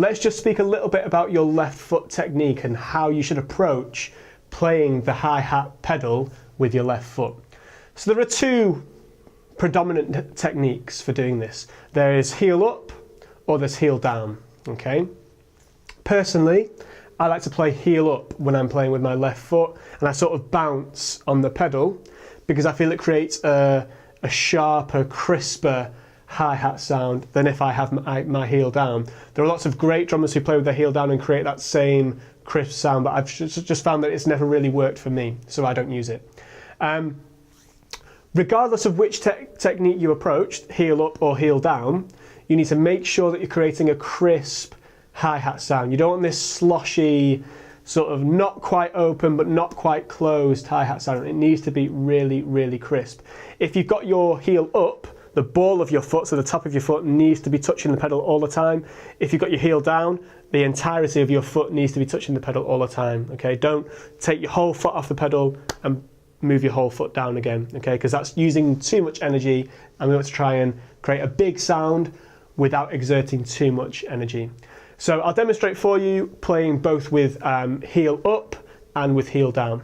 let's just speak a little bit about your left foot technique and how you should approach playing the hi-hat pedal with your left foot. So there are two predominant techniques for doing this. There is heel up or there's heel down, okay? Personally, I like to play heel up when I'm playing with my left foot, and I sort of bounce on the pedal because I feel it creates a sharper, crisper hi-hat sound than if I have my heel down. There are lots of great drummers who play with their heel down and create that same crisp sound, but I've just found that it's never really worked for me, so I don't use it. Regardless of which technique you approach, heel up or heel down, you need to make sure that you're creating a crisp hi-hat sound. You don't want this sloshy, sort of not quite open but not quite closed hi-hat sound. It needs to be really, really crisp. If you've got your heel up, the ball of your foot, so the top of your foot, needs to be touching the pedal all the time. If you've got your heel down, the entirety of your foot needs to be touching the pedal all the time, okay? Don't take your whole foot off the pedal and move your whole foot down again, okay? Because that's using too much energy, and we want to try and create a big sound without exerting too much energy. So I'll demonstrate for you playing both with heel up and with heel down.